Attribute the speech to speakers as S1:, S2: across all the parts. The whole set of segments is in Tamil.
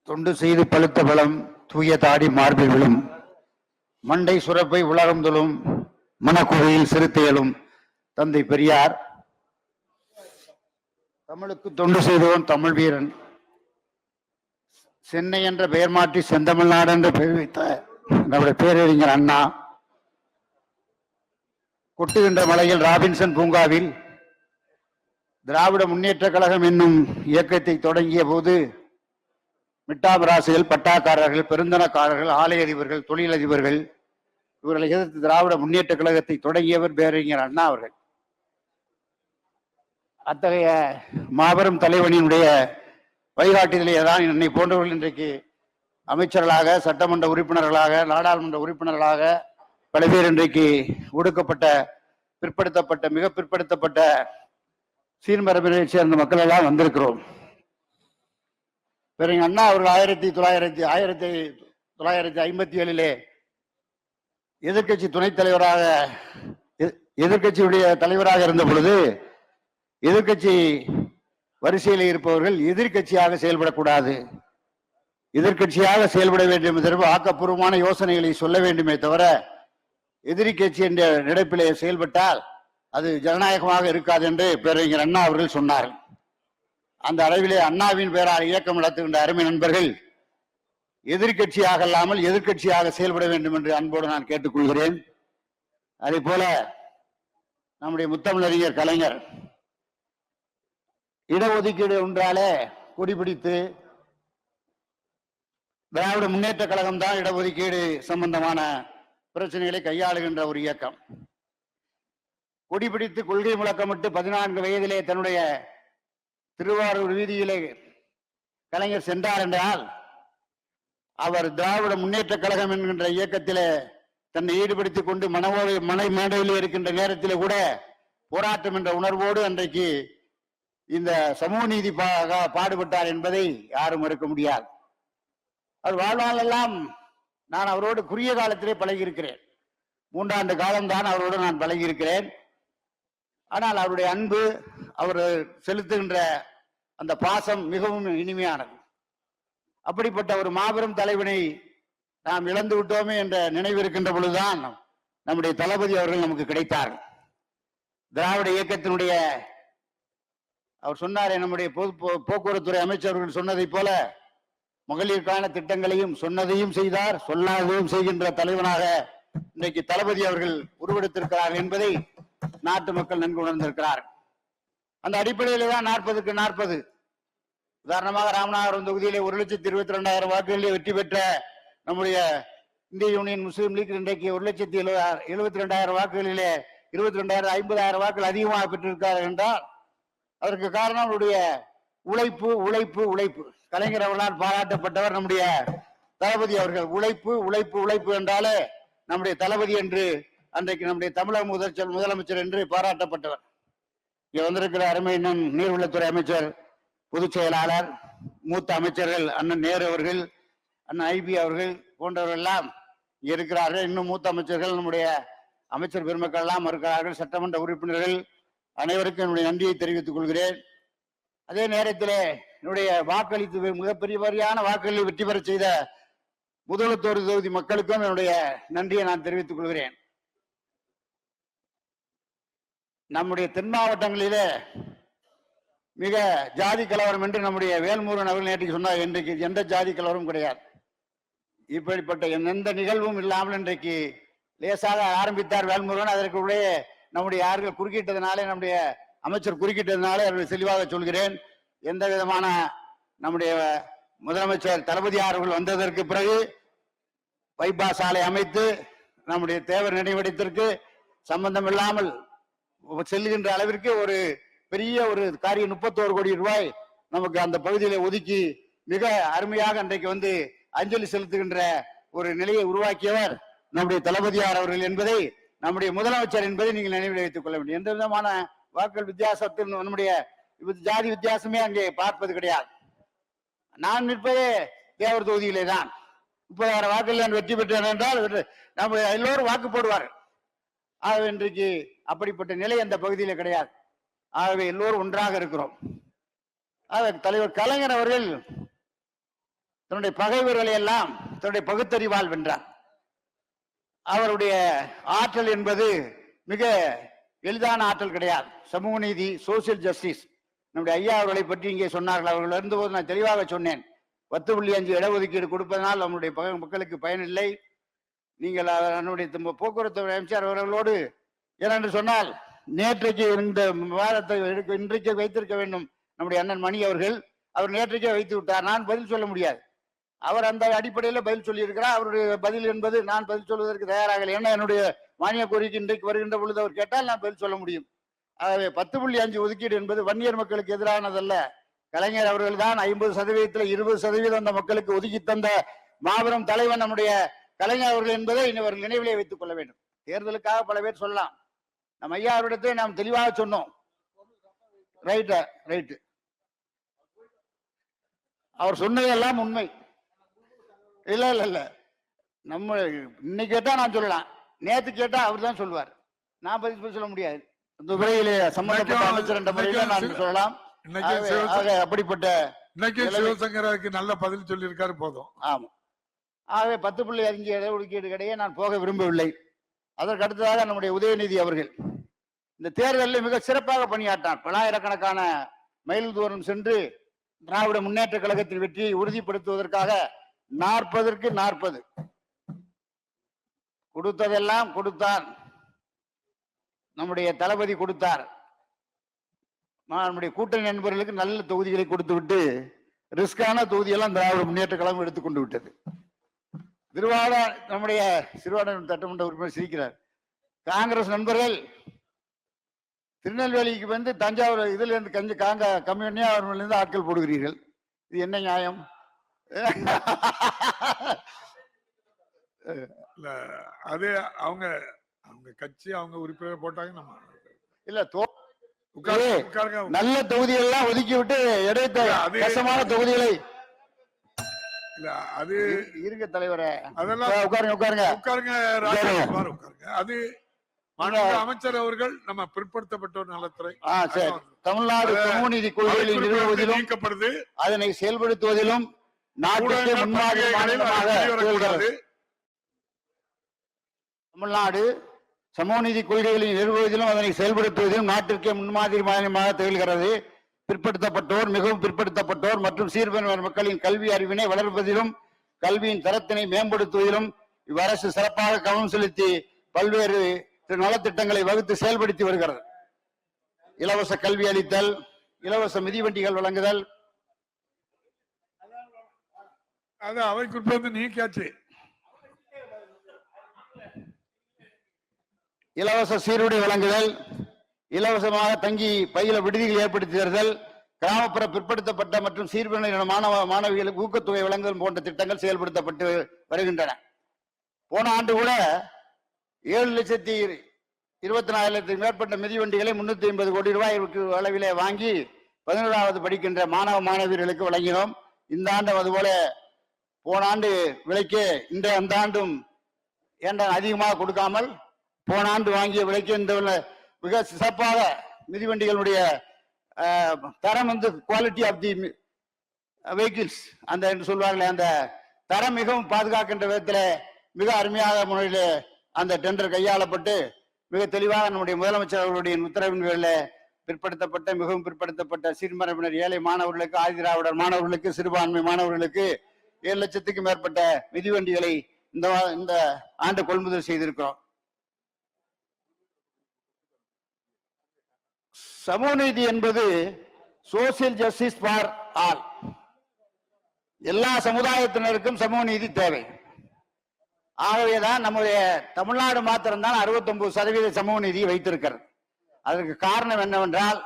S1: தொண்டு செய்து பழுத்த பலம் தூய தாடி மார்பில் விழும், மண்டை சுரப்பை உலகம் தொழும், மனக்குகையில் சிறுத்தைகளும் தந்தை பெரியார். தமிழுக்கு தொண்டு செய்தவன் தமிழ் வீரன். சென்னை என்ற பெயர் மாற்றி செந்தமிழ்நாடு என்று பெயர் வைத்த நம்முடைய பேரறிஞர் அண்ணா. கொட்டுகின்ற மலையில் ராபின்சன் பூங்காவில் திராவிட முன்னேற்ற கழகம் என்னும் இயக்கத்தை தொடங்கிய போது மிட்டாமராசிகள், பட்டாக்காரர்கள், பெருந்தனக்காரர்கள், ஆலய அதிபர்கள், தொழிலதிபர்கள் இவர்களை எதிர்த்து திராவிட முன்னேற்ற கழகத்தை தொடங்கியவர் பேரறிஞர் அண்ணா அவர்கள். அத்தகைய மாபெரும் தலைவனினுடைய வழிகாட்டுதலே தான் என்னை போன்றவர்கள் இன்றைக்கு அமைச்சர்களாக, சட்டமன்ற உறுப்பினர்களாக, நாடாளுமன்ற உறுப்பினர்களாக பல பேர் இன்றைக்கு ஒடுக்கப்பட்ட, பிற்படுத்தப்பட்ட, மிக பிற்படுத்தப்பட்ட சீர்மரபினை சேர்ந்த மக்கள் எல்லாம் வந்திருக்கிறோம். பிறகு அண்ணா அவர்கள் 1957 எதிர்கட்சி துணைத் தலைவராக, எதிர்கட்சியுடைய தலைவராக இருந்த பொழுது எதிர்கட்சி வரிசையில் இருப்பவர்கள் எதிர்கட்சியாக செயல்படக்கூடாது, எதிர்கட்சியாக செயல்பட வேண்டும் என்று ஆக்கப்பூர்வமான யோசனைகளை சொல்ல வேண்டுமே தவிர எதிரி கட்சி என்ற நினைப்பிலே செயல்பட்டால் அது ஜனநாயகமாக இருக்காது என்று பேரறிஞர் அண்ணா அவர்கள் சொன்னார். அந்த அளவிலே அண்ணாவின் பெயரால் இயக்கம் நடத்துகின்ற அருமை நண்பர்கள் எதிர்கட்சியாக இல்லாமல் எதிர்கட்சியாக செயல்பட வேண்டும் என்று அன்போடு நான் கேட்டுக்கொள்கிறேன். அதே போல நம்முடைய முத்தமிழறிஞர் கலைஞர் இடஒதுக்கீடு ஒன்றாலே கொடிபிடித்து திராவிட முன்னேற்ற கழகம் தான் இடஒதுக்கீடு சம்பந்தமான பிரச்சனைகளை கையாளுகின்ற ஒரு இயக்கம். கொடிபிடித்து கொள்கை முழக்கமிட்டு 14 வயதிலே தன்னுடைய திருவாரூர் வீதியிலே கலைஞர் சென்றார் என்றால் அவர் திராவிட முன்னேற்ற கழகம் என்கின்ற இயக்கத்திலே தன்னை ஈடுபடுத்திக் கொண்டு மனை மேடையில் இருக்கின்ற நேரத்திலே கூட போராட்டம் என்ற உணர்வோடு அன்றைக்கு இந்த சமூக நீதி பாடுபட்டார் என்பதை யாரும் மறுக்க முடியாது. அவர் வாழ்நாளெல்லாம் நான் அவரோடு குறுகிய காலத்திலே பழகியிருக்கிறேன். 3 ஆண்டு காலம்தான் அவரோடு நான் பழகியிருக்கிறேன். ஆனால் அவருடைய அன்பு, அவர் செலுத்துகின்ற அந்த பாசம் மிகவும் இனிமையானது. அப்படிப்பட்ட ஒரு மாபெரும் தலைவனை நாம் இழந்து விட்டோமே என்ற நினைவு இருக்கின்ற பொழுதுதான் நம்முடைய தளபதி அவர்கள் நமக்கு கிடைத்தார்கள். திராவிட இயக்கத்தினுடைய அவர் சொன்னார், நம்முடைய போக்குவரத்துறை அமைச்சர்கள் சொன்னதை போல மகளிருக்கான திட்டங்களையும் சொன்னதையும் செய்தார், சொல்லாததையும் செய்கின்ற தலைவனாக இன்றைக்கு தளபதி அவர்கள் உருவெடுத்திருக்கிறார் என்பதை நாட்டு மக்கள் நன்கு உணர்ந்திருக்கிறார். அந்த அடிப்படையில தான் 40க்கு 40 உதாரணமாக ராமநாதபுரம் தொகுதியிலே 1,22,000 வாக்குகளிலே வெற்றி பெற்ற நம்முடைய இந்திய யூனியன் முஸ்லீம் லீக் இன்றைக்கு 1,72,000 வாக்குகளிலே 22,000 50,000 வாக்குகள் அதிகமாக பெற்றிருக்கிறார் என்றால் அதற்கு காரணம் அவருடைய உழைப்பு உழைப்பு உழைப்பு. கலைஞர் அவர்களால் பாராட்டப்பட்டவர் நம்முடைய தளபதி அவர்கள். உழைப்பு உழைப்பு உழைப்பு என்றாலே நம்முடைய தளபதி என்று அன்றைக்கு நம்முடைய தமிழக முதலமைச்சர் என்று பாராட்டப்பட்டவர். இங்க வந்திருக்கிற அருமை நீர்வளத்துறை அமைச்சர், பொதுச் செயலாளர், மூத்த அமைச்சர்கள் அண்ணன் நேரு அவர்கள், அண்ணன் ஐபி அவர்கள் போன்றவர்கள் எல்லாம் இருக்கிறார்கள். இன்னும் மூத்த அமைச்சர்கள் நம்முடைய அமைச்சர் பெருமக்கள் எல்லாம் இருக்கிறார்கள். சட்டமன்ற உறுப்பினர்கள் அனைவருக்கும் என்னுடைய நன்றியை தெரிவித்துக் கொள்கிறேன். அதே நேரத்தில் என்னுடைய வாக்களித்து மிகப்பெரிய வாரியான வாக்குகளில் வெற்றி பெற செய்த முதலத்தோர் தொகுதி மக்களுக்கும் என்னுடைய நன்றியை நான் தெரிவித்துக் கொள்கிறேன். நம்முடைய தென் மாவட்டங்களிலே மிக ஜாதி கலவரம் என்று நம்முடைய வேல்முருகன் அவர்கள் நேற்று சொன்னார். இன்றைக்கு எந்த ஜாதி கலவரம் கிடையாது. இப்படிப்பட்ட எந்த நிகழ்வும் இல்லாமல் இன்றைக்கு லேசாக ஆரம்பித்தார் வேல்முருகன். அதற்குள்ளே நம்முடைய யார்கள் குறுக்கிட்டதுனாலே, நம்முடைய அமைச்சர் குறுக்கிட்டதுனாலே அவர்கள் தெளிவாக சொல்கிறேன். எந்த விதமான நம்முடைய முதலமைச்சர் தளபதி அவர்கள் வந்ததற்கு பிறகு பைபாஸ் சாலை அமைத்து நம்முடைய தேவர் நினைவிடத்திற்கு சம்பந்தம் இல்லாமல் செல்லுகின்ற அளவிற்கு ஒரு பெரிய ஒரு காரியம் 31 கோடி ரூபாய் நமக்கு அந்த பகுதியில ஒதுக்கி மிக அருமையாக அன்றைக்கு வந்து அஞ்சலி செலுத்துகின்ற ஒரு நிலையை உருவாக்கியவர் நம்முடைய தளபதியார் அவர்கள் என்பதை, நம்முடைய முதலமைச்சர் என்பதை நீங்கள் நினைவில் வைத்துக் கொள்ள வேண்டும். எந்த விதமான வாக்கள் வித்தியாசத்தில் நம்முடைய ஜாதி வித்தியாசமே அங்கே பார்ப்பது கிடையாது. நான் நிற்பதே தேவர் தொகுதியிலே தான். 30,000 வாக்குகள் நான் வெற்றி பெற்றேன் என்றால் நம்ம எல்லோரும் வாக்கு போடுவார்கள். இன்றைக்கு அப்படிப்பட்ட நிலை அந்த பகுதியில கிடையாது. ஆகவே எல்லோரும் ஒன்றாக இருக்கிறோம். தலைவர் கலைஞர் அவர்கள் தன்னுடைய பகைவர்களை எல்லாம் தன்னுடைய பகுத்தறிவால் வென்றார். அவருடைய ஆற்றல் என்பது மிக எளிதான ஆற்றல் கிடையாது. சமூக நீதி, சோசியல் ஜஸ்டிஸ், நம்முடைய ஐயா அவர்களை பற்றி இங்கே சொன்னார்கள். அவர்கள் இருந்தபோது நான் தெளிவாக சொன்னேன், 10.5 இடஒதுக்கீடு கொடுப்பதனால் நம்முடைய மக்களுக்கு பயனில்லை. நீங்கள் நம்முடைய போக்குவரத்து அமைச்சர் அவர்களோடு ஏனென்று சொன்னால் நேற்றைக்கு இந்த விவாதத்தை இன்றைக்கு வைத்திருக்க வேண்டும் நம்முடைய அண்ணன் மணி அவர்கள். அவர் நேற்றைக்கே வைத்து விட்டார். நான் பதில் சொல்ல முடியாது. அவர் அந்த அடிப்படையில் பதில் சொல்லி இருக்கிறார். அவருடைய பதில் என்பது நான் பதில் சொல்வதற்கு தயாராக இல்லை. ஏன்னா என்னுடைய மானிய கோரிக்கை இன்றைக்கு வருகின்ற பொழுது அவர் கேட்டால் நான் பதில் சொல்ல முடியும். ஆகவே 10.5 ஒதுக்கீடு என்பது வன்னியர் மக்களுக்கு எதிரானதல்ல. கலைஞர் அவர்கள் தான் 50%, 20% அந்த மக்களுக்கு ஒதுக்கி தந்த மாபெரும் தலைவன் நம்முடைய கலைஞர் அவர்கள் என்பதை அவர்கள் நினைவிலே வைத்துக் கொள்ள வேண்டும். தேர்தலுக்காக பல பேர் சொல்லலாம். நம்ம ஐயா அவரிடத்தை நாம் தெளிவாக சொன்னோம். ரைட்டு, அவர் சொன்னதெல்லாம் உண்மை. இல்ல நம்ம இன்னைக்கு கேட்டா நான் சொல்லலாம், நேத்து கேட்டா அவர் தான் சொல்லுவார். நான் பதில் சொல்ல முடியாது. இந்த துறையிலே சம்பந்தப்பட்ட அமைச்சர் என்ற முறையில நான் சொல்லலாம். அப்படிப்பட்ட
S2: சிவசங்கருக்கு நல்ல பதில் சொல்லி இருக்காரு போதும்.
S1: ஆமா. ஆகவே 10.5 இடஒதுக்கீடு கிடையே நான் போக விரும்பவில்லை. அதற்கு அடுத்ததாக நம்முடைய உதயநிதி அவர்கள் இந்த தேர்தலில் மிக சிறப்பாக பணியாற்றார். பல்லாயிரக்கணக்கான மைல் தூரம் சென்று திராவிட முன்னேற்ற கழகத்தின் வெற்றியை உறுதிப்படுத்துவதற்காக 40க்கு 40 கொடுத்ததெல்லாம் கொடுத்தார். நம்முடைய தளபதி கொடுத்தார். நம்முடைய கூட்டணி நண்பர்களுக்கு நல்ல தொகுதிகளை கொடுத்து விட்டு ரிஸ்கான தொகுதியெல்லாம் திராவிட முன்னேற்ற கழகம் எடுத்துக்கொண்டு விட்டது. நம்முடைய சிறுவாடம் சட்டமன்ற உறுப்பினர் சிரிக்கிறார். காங்கிரஸ் நண்பர்கள் திருநெல்வேலிக்கு வந்து தஞ்சாவூர் இதுல இருந்து கம்யூனியா ஆட்கள் போடுகிறீர்கள். இது என்ன நியாயம்?
S2: அது அவங்க கட்சி அவங்க உறுப்பினர் போட்டாங்க. நம்ம
S1: இல்ல நல்ல தொகுதிகளெல்லாம் ஒதுக்கி விட்டு இடைத்தமான தொகுதிகளை
S2: அது
S1: இருக்க தலைவரே,
S2: அதெல்லாம் உட்காருங்க. அது அமைச்சர் அவர்கள் நம்ம பிற்படுத்தப்பட்டோர் நலத்துறை
S1: தமிழ்நாடு சமூக நீதி கொள்கைகளை நிறுவுவதிலும் நீக்கப்படுது, அதனை செயல்படுத்துவதிலும் நாட்டுக்கு முன்மாதிரி மாநிலமாக தமிழ்நாடு சமூக நீதி கொள்கைகளை நிறுவுவதிலும் அதனை செயல்படுத்துவதிலும் நாட்டிற்கே முன்மாதிரி மாநிலமாக திகழ்கிறது. பிற்படுத்தப்பட்டோர், மிகவும் பிற்படுத்தப்பட்டோர் மற்றும் சீர்பெருமை மக்களின் கல்வி அறிவினை வளர்ப்பதிலும் கல்வியின் தரத்தினை மேம்படுத்துவதிலும் இவ்வரசு சிறப்பாக கவனம் செலுத்தி பல்வேறு நலத்திட்டங்களை வகுத்து செயல்படுத்தி வருகிறது. இலவச கல்வி அளித்தல், இலவச மிதிவண்டிகள் வழங்குதல்,
S2: அவைக்குட்பட்டு நீக்காச்சு,
S1: இலவச சீருடை வழங்குதல், இலவசமாக தங்கி பயில விடுதிகள் ஏற்படுத்தி தருதல், கிராமப்புற பிற்படுத்தப்பட்ட மற்றும் சீர்பெருமை மாணவிகளுக்கு ஊக்கத்தொகை வழங்குதல் போன்ற திட்டங்கள் செயல்படுத்தப்பட்டு வருகின்றன. போன ஆண்டு கூட 7,24,000 மேற்பட்ட மிதிவண்டிகளை 350 கோடி ரூபாய் அளவிலே வாங்கி 11வது படிக்கின்ற மாணவ மாணவியர்களுக்கு வழங்கினோம். இந்த ஆண்டும் அதுபோல போன ஆண்டு விலைக்கு அந்த ஆண்டும் அதிகமாக கொடுக்காமல் போன ஆண்டு வாங்கிய விலைக்கு இந்த மிக சிறப்பாக மிதிவண்டிகளுடைய தரம் குவாலிட்டி ஆஃப் தி வெஹிக்கிள்ஸ் என்று சொல்வார்களே, அந்த தரம் மிகவும் பாதுகாக்கின்ற விதத்தில் மிக அருமையாக முறையில் அந்த டெண்டர் கையாளப்பட்டு மிக தெளிவாக நம்முடைய முதலமைச்சர் அவர்களுடைய உத்தரவின் பேரில் பிற்படுத்தப்பட்ட மிகவும் பிற்படுத்தப்பட்ட சிறுமரபினர் ஏழை மாணவர்களுக்கு, ஆதிதிராவிடர் மாணவர்களுக்கு, சிறுபான்மை மாணவர்களுக்கு 7 லட்சத்துக்கும் மேற்பட்ட மிதிவண்டிகளை இந்த ஆண்டு கொள்முதல் செய்திருக்கிறோம். சமூக நீதி என்பது சோசியல் ஜஸ்டிஸ் ஃபார் ஆல். எல்லா சமுதாயத்தினருக்கும் சமூக நீதி தேவை. ஆகவேதான் நம்முடைய தமிழ்நாடு மாத்திரம்தான் 69% சமூக நீதியை வைத்திருக்கிறது. அதற்கு காரணம் என்னவென்றால்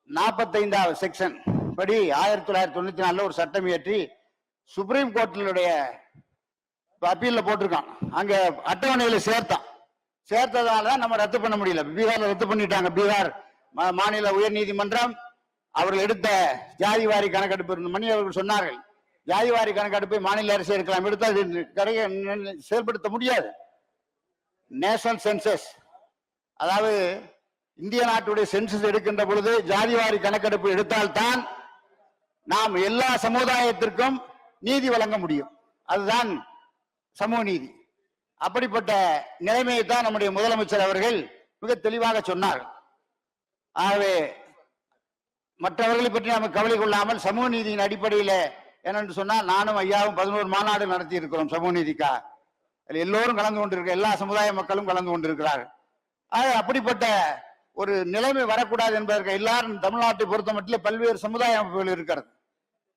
S1: 45வது செக்ஷன் படி 1994 ஒரு சட்டம் இயற்றி சுப்ரீம் கோர்ட்டினுடைய அப்பீல்ல போட்டிருக்கான். அங்க அட்டவணையில சேர்த்ததாலதான் நம்ம ரத்து பண்ண முடியல. பீகார்ல ரத்து பண்ணிட்டாங்க. பீகார் மாநில உயர் நீதிமன்றம் அவர்கள் எடுத்த ஜாதிவாரி கணக்கெடுப்பு, மணி அவர்கள் சொன்னார்கள், ஜாதிவாரி கணக்கெடுப்பை மாநில அரசு இருக்கலாம், எடுத்து செயல்படுத்த முடியாது. நேஷனல் சென்சஸ், அதாவது இந்திய நாட்டுடைய சென்சஸ் எடுக்கின்ற பொழுது ஜாதிவாரி கணக்கெடுப்பு எடுத்தால்தான் நாம் எல்லா சமுதாயத்திற்கும் நீதி வழங்க முடியும். அதுதான் சமூக நீதி. அப்படிப்பட்ட நிலைமையை தான் நம்முடைய முதலமைச்சர் அவர்கள் மிக தெளிவாக சொன்னார். ஆகவே மற்றவர்களை பற்றி நாம் கவலை கொள்ளாமல் சமூக நீதியின் அடிப்படையில் என்னென்று சொன்னால், நானும் ஐயாவும் 11 மாநாடு நடத்தி இருக்கிறோம் சமூக நீதிக்கா. எல்லோரும் கலந்து கொண்டிருக்க, எல்லா சமுதாய மக்களும் கலந்து கொண்டிருக்கிறார்கள். அப்படிப்பட்ட ஒரு நிலைமை வரக்கூடாது என்பதற்கு எல்லாரும் தமிழ்நாட்டை பொறுத்த மட்டும் பல்வேறு சமுதாய அமைப்புகள் இருக்கிறது,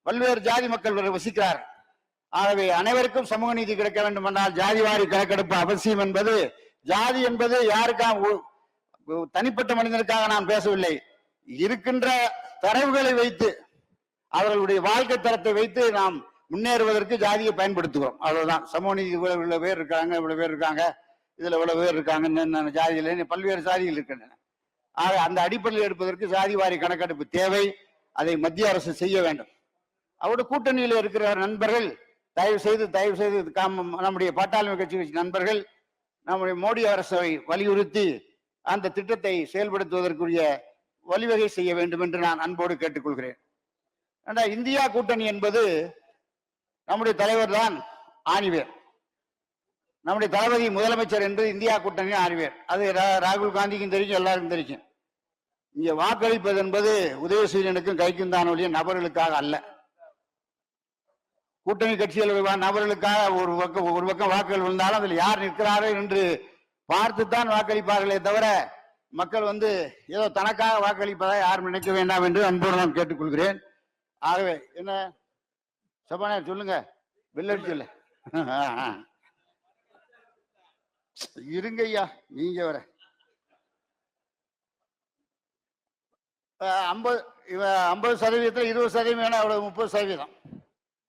S1: பல்வேறு ஜாதி மக்கள் வசிக்கிறார். ஆகவே அனைவருக்கும் சமூக நீதி கிடைக்க வேண்டும் என்றால் ஜாதிவாரி கணக்கெடுப்பு அவசியம் என்பது, ஜாதி என்பது யாருக்காக, தனிப்பட்ட மனிதனுக்காக நான் பேசவில்லை, இருக்கின்ற தரவுகளை வைத்து அவர்களுடைய வாழ்க்கை தரத்தை வைத்து நாம் முன்னேறுவதற்கு ஜாதியை பயன்படுத்துகிறோம். அவ்வளவுதான். சமூக நீதி இவ்வளவு பேர் இருக்காங்க, இவ்வளவு பேர் இருக்காங்க, இதுல இவ்வளவு பேர் இருக்காங்க, ஜாதியில பல்வேறு சாதிகள் இருக்கின்றன. ஆக அந்த அடிப்படையில் எடுப்பதற்கு ஜாதிவாரி கணக்கெடுப்பு தேவை. அதை மத்திய அரசு செய்ய வேண்டும். அவருடைய கூட்டணியில் இருக்கிற நண்பர்கள் தயவு செய்து நம்முடைய பாட்டாளி கட்சி நண்பர்கள் நம்முடைய மோடி அரசை வலியுறுத்தி அந்த திட்டத்தை செயல்படுத்துவதற்குரிய வழிவகை செய்ய வேண்டும் என்று நான் அன்போடு கேட்டுக்கொள்கிறேன். இந்தியா கூட்டணி என்பது நம்முடைய தலைவர் தான் ஆணிவேர். நம்முடைய தளபதி முதலமைச்சர் என்று இந்தியா கூட்டணி ஆணிவேர். அது ராகுல் காந்திக்கும் தெரியும், எல்லாருக்கும் தெரியும். இங்க வாக்களிப்பது என்பது உதயசூரியனுக்கும் கைக்கும் தான் ஒழிய நபர்களுக்காக அல்ல. கூட்டணி கட்சிகள் நபர்களுக்காக ஒரு பக்கம் வாக்குகள் விழுந்தாலும் அதில் யார் நிற்கிறார்கள் என்று பார்த்துத்தான் வாக்களிப்பார்களே தவிர மக்கள் ஏதோ தனக்காக வாக்களிப்பதா யாரும் நினைக்க வேண்டாம் என்று அன்போடு நான் கேட்டுக்கொள்கிறேன். ஆகவே என்ன சபாநாயகர் சொல்லுங்க, வெள்ளடிச்சல இருங்க ஐயா, நீங்க வர 50% 20% அவ்வளவு 30%.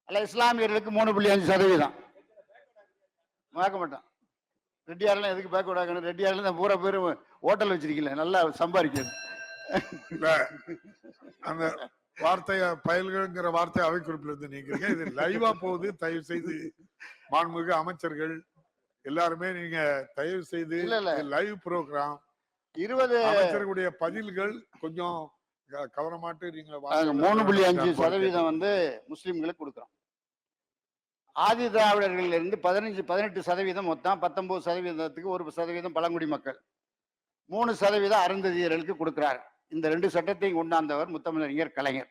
S1: அல்ல இஸ்லாமியர்களுக்கு 3.5% பார்க்க மாட்டோம். ரெட்டியாரெல்லாம் எதுக்கு பார்க்க விடாங்க? ரெட்டியாரெல்லாம் தான் பூரா பேர் ஹோட்டல் வச்சிருக்கீங்களே, நல்லா சம்பாதிக்கிறது.
S2: அந்த வார்த்தைய பயல்கள்ங்கிற வார்த்தை அவை குறிப்பில் இருந்து நீங்க இது லைவா போகுது. தயவு செய்து மாண்புமிகு அமைச்சர்கள் எல்லாருமே நீங்க தயவு செய்து லைவ் ப்ரோக்ராம் 20 அமைச்சர்களுடைய பதில்கள் கொஞ்சம் கவனமாட்டு நீங்க
S1: 3.5% முஸ்லிம்களுக்கு கொடுக்கிறோம். ஆதி திராவிடர்கள் இருந்து 18% மொத்தம் 19%, 1% பழங்குடி மக்கள், 3% அருந்ததியர்களுக்கு கொடுக்கிறார். இந்த 2 சட்டத்தையும் கொண்டாந்தவர் முத்தமிழறிஞர் கலைஞர்.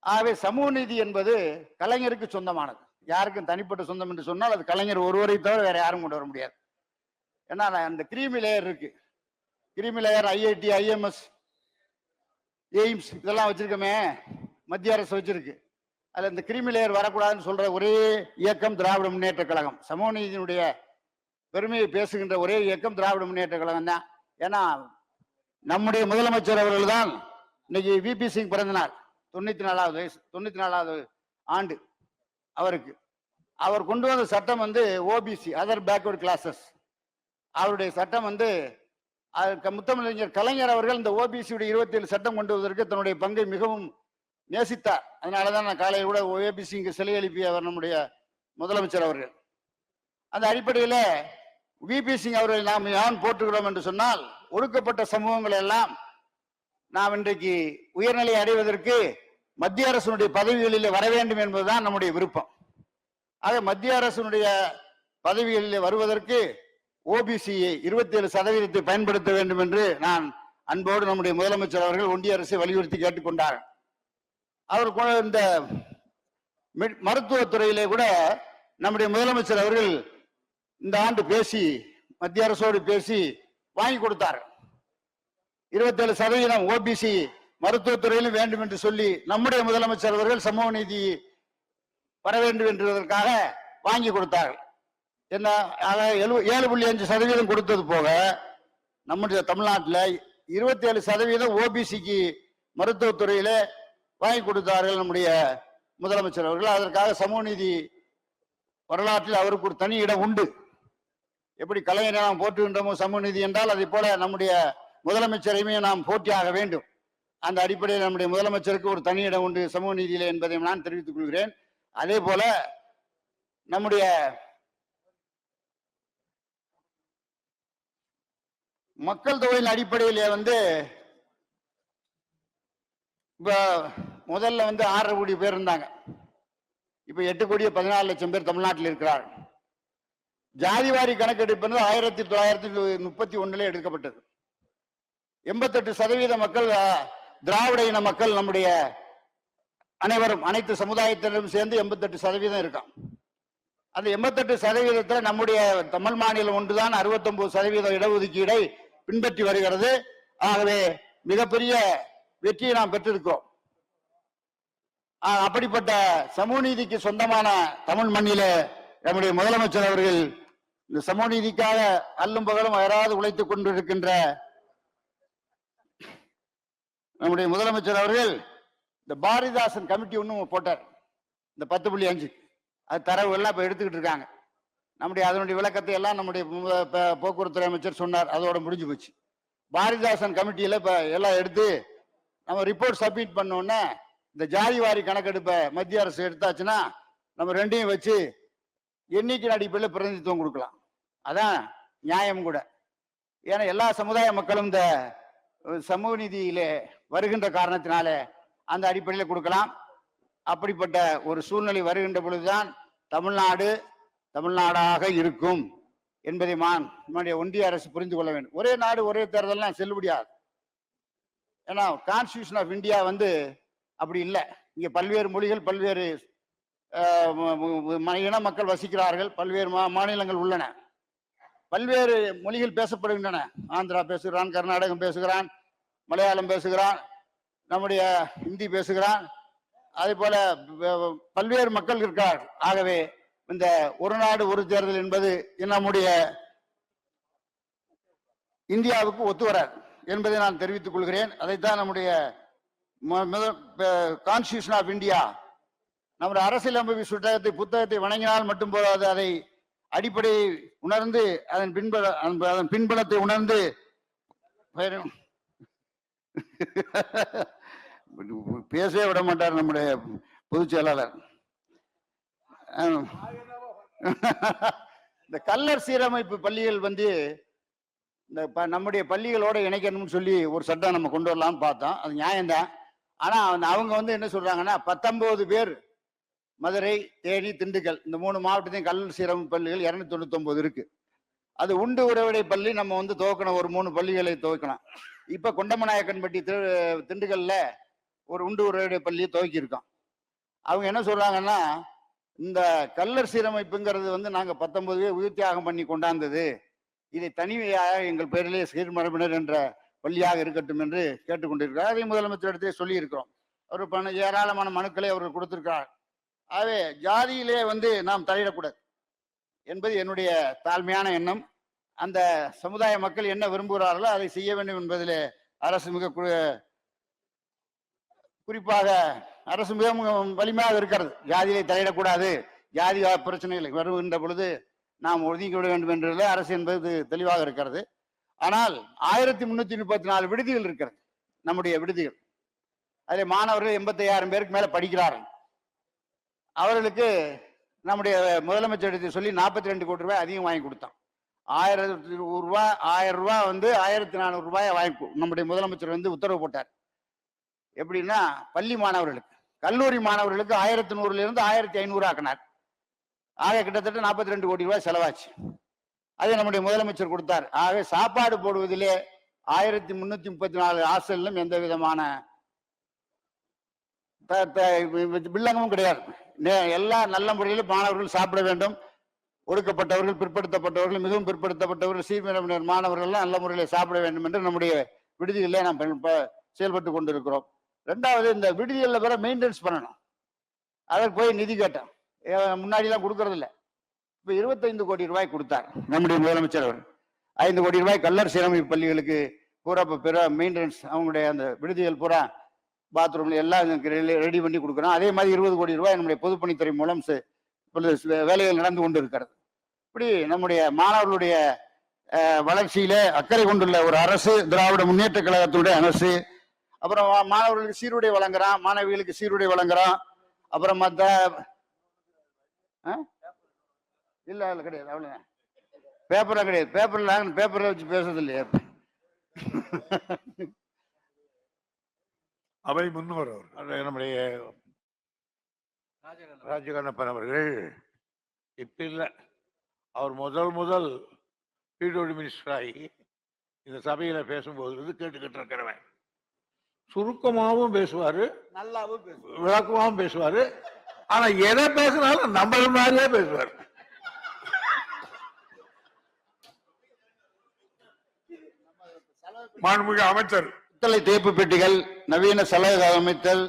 S1: ஆகவே சமூக நீதி என்பது கலைஞருக்கு சொந்தமானது. யாருக்கும் தனிப்பட்ட சொந்தம் என்று சொன்னால் அது கலைஞர் ஒருவரை தவிர வேற யாரும் கொண்டு வர முடியாது. ஏன்னா அந்த கிரீமி லேயர் இருக்கு. Creamy layer IIT, IMS, AIIMS இதெல்லாம் வச்சிருக்கோமே, மத்திய அரசு வச்சிருக்கு. அதுல இந்த கிரீமி லேயர் வரக்கூடாதுன்னு சொல்ற ஒரே இயக்கம் திராவிட முன்னேற்ற கழகம். சமூக நீதியினுடைய பெருமையை பேசுகின்ற ஒரே இயக்கம் திராவிட முன்னேற்ற கழகம் தான். ஏன்னா நம்முடைய முதலமைச்சர் அவர்கள் தான் இன்னைக்கு விபி சிங் பிறந்த நாள், 94வது வயசு, 94வது ஆண்டு அவருக்கு. அவர் கொண்டு வந்த சட்டம் ஓபிசி, அதர் பேக்வர்ட் கிளாஸஸ். அவருடைய சட்டம் முத்தமிழறிஞர் கலைஞர் அவர்கள் இந்த ஓபிசியுடைய 27 சட்டம் கொண்டு வருவதற்கு தன்னுடைய பங்கை மிகவும் நேசித்தார். அதனாலதான் நான் காலையில் கூட ஓபிசிக்கு சிலை எழுப்பியவர் நம்முடைய முதலமைச்சர் அவர்கள். அந்த அடிப்படையில் விபி சிங் அவர்களை நாம் ஏன் போற்றுகிறோம் என்று சொன்னால், ஒடுக்கப்பட்ட சமூகங்கள் எல்லாம் நாம் இன்றைக்கு உயர்நிலை அடைவதற்கு மத்திய அரசினுடைய பதவிகளில் வர வேண்டும் என்பதுதான் நம்முடைய விருப்பம். ஆக மத்திய அரசினுடைய பதவிகளில் வருவதற்கு ஓபிசி 27% பயன்படுத்த வேண்டும் என்று நான் அன்போடு நம்முடைய முதலமைச்சர் அவர்கள் ஒன்றிய அரசை வலியுறுத்தி கேட்டுக்கொண்டார். அவர் இந்த மருத்துவத்துறையிலே கூட நம்முடைய முதலமைச்சர் அவர்கள் இந்த ஆண்டு பேசி மத்திய அரசோடு பேசி வாங்கி கொடுத்தார். 27% ஓபிசி மருத்துவத்துறையிலும் வேண்டும் என்று சொல்லி நம்முடைய முதலமைச்சர் அவர்கள் சமூக நீதி வர வேண்டும் என்பதற்காக வாங்கி கொடுத்தார்கள். என்ன 7.5% கொடுத்தது போக நம்முடைய தமிழ்நாட்டில் 27% ஓபிசிக்கு மருத்துவத்துறையில வாங்கி கொடுத்தார்கள் நம்முடைய முதலமைச்சர் அவர்கள். அதற்காக சமூக நீதி வரலாற்றில் அவருக்கு ஒரு தனி இடம் உண்டு. எப்படி கலைஞரை நாம் போற்றுகின்றோமோ சமூக நீதி என்றால், அதை போல நம்முடைய முதலமைச்சரையுமே நாம் போற்றியாக வேண்டும். அந்த அடிப்படையில் நம்முடைய முதலமைச்சருக்கு ஒரு தனி இடம் உண்டு சமூக நீதியிலே என்பதை நான் தெரிவித்துக் கொள்கிறேன். அதே போல நம்முடைய மக்கள் தொகையின் அடிப்படையிலே இப்ப முதல்ல 6.5 கோடி பேர் இருந்தாங்க. இப்ப 8,14,00,000 பேர் தமிழ்நாட்டில் இருக்கிறார். ஜாதிவாரி கணக்கெடுப்பு 1931 எடுக்கப்பட்டது. 88% மக்கள் திராவிட இன மக்கள் நம்முடைய அனைவரும் அனைத்து சமுதாயத்தினரும் சேர்ந்து 88% இருக்கான். அந்த 88% நம்முடைய தமிழ் மாநிலம் ஒன்றுதான் 69% இடஒதுக்கீடை பின்பற்றி வருகிறது. ஆகவே மிகப்பெரிய வெற்றியை நாம் பெற்றிருக்கிறோம். அப்படிப்பட்ட சமூக நீதிக்கு சொந்தமான தமிழ் மண்ணில நம்முடைய முதலமைச்சர் அவர்கள் இந்த சமூக நீதிக்காக அல்லும் பகலும் அயராது உழைத்துக் கொண்டிருக்கின்ற நம்முடைய முதலமைச்சர் அவர்கள் இந்த பாரதிதாசன் கமிட்டி ஒன்றும் போட்டார். இந்த 10.5 அது தரவு எல்லாம் இப்ப எடுத்துக்கிட்டு இருக்காங்க. அதனுடைய விளக்கத்தை எல்லாம் நம்முடைய போக்குவரத்து அமைச்சர் சொன்னார். அதோட முடிஞ்சு போச்சு. பாரதிதாசன் கமிட்டியில இப்ப எல்லாம் எடுத்து நம்ம ரிப்போர்ட் சப்மிட் பண்ணோன்னே இந்த ஜாதி வாரி கணக்கெடுப்பை மத்திய அரசு எடுத்தாச்சுன்னா நம்ம ரெண்டையும் வச்சு எண்ணிக்கை அடிப்படையில் பிரதிநிதித்துவம் கொடுக்கலாம். அதான் நியாயம் கூட. ஏன்னா எல்லா சமுதாய மக்களும் இந்த சமூக நீதியிலே வருகின்ற காரணத்தினால அந்த அடிப்படையில் கொடுக்கலாம். அப்படிப்பட்ட ஒரு சூழ்நிலை வருகின்ற பொழுதுதான் தமிழ்நாடாக இருக்கும் என்பதை நம்முடைய ஒன்றிய அரசு புரிந்து கொள்ள வேண்டும். ஒரே நாடு ஒரே தேர்தல்லாம் செல்லுபடியாது. ஏன்னா கான்ஸ்டிடியூஷன் ஆஃப் இந்தியா அப்படி இல்லை. இங்க பல்வேறு மொழிகள் பல்வேறு இன மக்கள் வசிக்கிறார்கள். பல்வேறு மாநிலங்கள் உள்ளன. பல்வேறு மொழிகள் பேசப்படுகின்றன. ஆந்திரா பேசுகிறான், கர்நாடகம் பேசுகிறான், மலையாளம் பேசுகிறான், நம்முடைய ஹிந்தி பேசுகிறான். அதே போல பல்வேறு மக்கள் இருக்கிறார்கள். ஆகவே இந்த ஒரு நாடு ஒரு தேர்தல் என்பது நம்முடைய இந்தியாவுக்கு ஒத்து வராது என்பதை நான் தெரிவித்துக் கொள்கிறேன். அதைத்தான் நம்முடைய கான்ஸ்டிடியூஷன் ஆஃப் இந்தியா நம்முடைய அரசியலமைப்பு புத்தகத்தை வணங்கினால் மட்டும் போதாது, அதை அடிப்படையை உணர்ந்து அதன் பின்பலத்தை உணர்ந்து பேசவே விட மாட்டார் நம்முடைய பொதுச் செயலாளர். இந்த கல்லர் சீரமைப்பு பள்ளிகள் இந்த நம்முடைய பள்ளிகளோட இணைக்கணும்னு சொல்லி ஒரு சட்டம் நம்ம கொண்டு வரலாம்னு பார்த்தோம். அது நியாயம்தான். ஆனா அவங்க என்ன சொல்றாங்கன்னா 19 பேர் மதுரை, தேனி, திண்டுக்கல் இந்த 3 மாவட்டத்தையும் கல்லர் சீரமைப்பு பள்ளிகள் 299 இருக்கு. அது உண்டு உறவிடை பள்ளி நம்ம துவக்கணும். ஒரு 3 பள்ளிகளை துவக்கணும். இப்ப கொண்டமநாயக்கன்பட்டி திண்டுக்கல்ல ஒரு உண்டு உறவிடை பள்ளியை துவக்கி இருக்கோம். அவங்க என்ன சொல்றாங்கன்னா இந்த கல்லர் சீரமைப்புங்கிறது நாங்க 19 பேர் உயிர் தியாகம் பண்ணி கொண்டாந்தது, இதை தனிமையாக எங்கள் பேரிலே சீர்மரபினர் என்ற பள்ளியாக இருக்கட்டும் என்று கேட்டுக்கொண்டிருக்கிறார். அதை முதலமைச்சர் இடத்திலே சொல்லி இருக்கிறோம். அவர் ஏராளமான மனுக்களை அவர்கள் கொடுத்திருக்கிறார். ஆகவே ஜாதியிலே நாம் தலையிடக்கூடாது என்பது என்னுடைய தாழ்மையான எண்ணம். அந்த சமுதாய மக்கள் என்ன விரும்புகிறார்களோ அதை செய்ய வேண்டும் என்பதிலே அரசு மிக குறிப்பாக அரசு மிக வலிமையாக இருக்கிறது. ஜாதியிலே தலையிடக்கூடாது, ஜாதி பிரச்சனைகள் வருகின்ற பொழுது நாம் ஒதுக்கி விட வேண்டும் என்றதில் அரசு என்பது தெளிவாக இருக்கிறது. ஆனால் 1334 விடுதிகள் இருக்கிறது. நம்முடைய விடுதிகள் அதில் மாணவர்கள் 85,000 பேருக்கு மேல படிக்கிறார்கள். அவர்களுக்கு நம்முடைய முதலமைச்சர் சொல்லி 42 கோடி ரூபாய் அதிகம் வாங்கி கொடுத்தான். 1000 ரூபாய் 1400 ரூபாய் வாங்கி நம்முடைய முதலமைச்சர் உத்தரவு போட்டார். எப்படின்னா பள்ளி மாணவர்களுக்கு, கல்லூரி மாணவர்களுக்கு 1100 இருந்து 1500 ஆக்கினார். ஆக கிட்டத்தட்ட 42 கோடி ரூபாய் செலவாச்சு. அதை நம்முடைய முதலமைச்சர் கொடுத்தார். ஆக சாப்பாடு போடுவதிலே 1334 ஹாஸ்டலும் எந்த விதமான வில்லங்கமும் கிடையாது. எல்லாம் நல்ல முறையில் மாணவர்கள் சாப்பிட வேண்டும். ஒடுக்கப்பட்டவர்கள், பிற்படுத்தப்பட்டவர்கள், மிகவும் பிற்படுத்தப்பட்டவர்கள், சீர்மரபினர் மாணவர்கள் எல்லாம் நல்ல முறையில் சாப்பிட வேண்டும் என்று நம்முடைய விடுதிகளில் நாம் செயல்பட்டு கொண்டிருக்கிறோம். 2வது இந்த விடுதிகளில் வேற மெயின்டெனன்ஸ் பண்ணணும். அதற்கு போய் நிதி கேட்டோம். முன்னாடி எல்லாம் கொடுக்கறது இல்லை. இப்ப 25 கோடி ரூபாய் கொடுத்தார் நம்முடைய முதலமைச்சர் அவர். 5 கோடி ரூபாய் கல்லர் சீரமைப்பு பள்ளிகளுக்கு பூரா பிற மெயின்டெனன்ஸ், அவங்களுடைய அந்த விடுதிகள் பூரா பாத்ரூம்ல எல்லாம் ரெடி பண்ணி கொடுக்குறோம். அதே மாதிரி 20 கோடி ரூபாய் நம்முடைய பொதுப்பணித்துறை மூலம் வேலைகள் நடந்து கொண்டு இருக்கிறது. இப்படி நம்முடைய மாணவர்களுடைய வளர்ச்சியில அக்கறை கொண்டுள்ள ஒரு அரசு திராவிட முன்னேற்ற கழகத்தினுடைய அரசு. அப்புறம் மாணவர்களுக்கு சீருடை வழங்குறான், மாணவிகளுக்கு சீருடை வழங்குறான். அப்புறம் மற்ற இல்ல கிடையாது, அவ்வளவுதான். பேப்பர்லாம் கிடையாது. பேப்பர்ல வச்சு பேசுறது இல்லையா?
S2: அவை முன்னவர் அவர்
S3: நம்முடைய ராஜகண்ணப்பன் அவர்கள் இப்ப இல்லை, அவர் முதல் பிடபிள்யூ மினிஸ்டர் ஆகி இந்த சபையில பேசும்போது கேட்டுக்கிட்டு இருக்கிறவன். சுருக்கமாகவும் பேசுவாரு, நல்லாவும் விளக்கமாகவும் பேசுவாரு. ஆனா எதை பேசினாலும் நம்மள மாதிரியே பேசுவார்.
S2: மாண்புமிகு அமைச்சர்.
S1: பித்தளை தேப்பு பெட்டிகள், நவீன சலகை அமைத்தல்,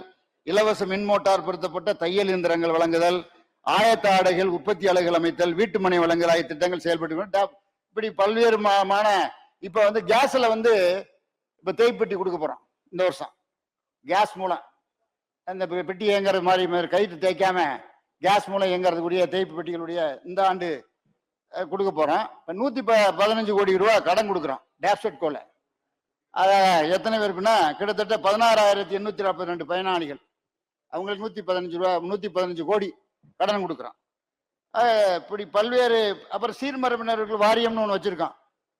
S1: இலவச மின் மோட்டார் பொருத்தப்பட்ட தையல் இயந்திரங்கள் வழங்குதல், ஆயத்த ஆடைகள் உற்பத்தி ஆலைகள் அமைத்தல், வீட்டு மனை வழங்கல் ஆகிய திட்டங்கள் செயல்பட்டு இப்படி பல்வேறு இப்ப வந்து கேஸ்ல வந்து இப்ப தேய்ப்பெட்டி கொடுக்க போறோம் இந்த வருஷம். கேஸ் மூலம் அந்த பெட்டி இயங்குறது மாதிரி கைட்டு தேய்க்காம கேஸ் மூலம் இயங்குறதுக்குரிய தேய்ப்பு பெட்டிகளுடைய இந்த ஆண்டு கொடுக்க போறோம். இப்ப 115 கோடி ரூபாய் கடன் கொடுக்குறோம் டேப்செட் கோல. அத எத்தனை பேருக்குன்னா கிட்டத்தட்ட 16,842 பயனாளிகள். அவங்களுக்கு 115 கோடி கடன் கொடுக்குறோம். இப்படி பல்வேறு. அப்புறம் சீர்மரபினர்கள் வாரியம்னு ஒன்று வச்சிருக்கோம்.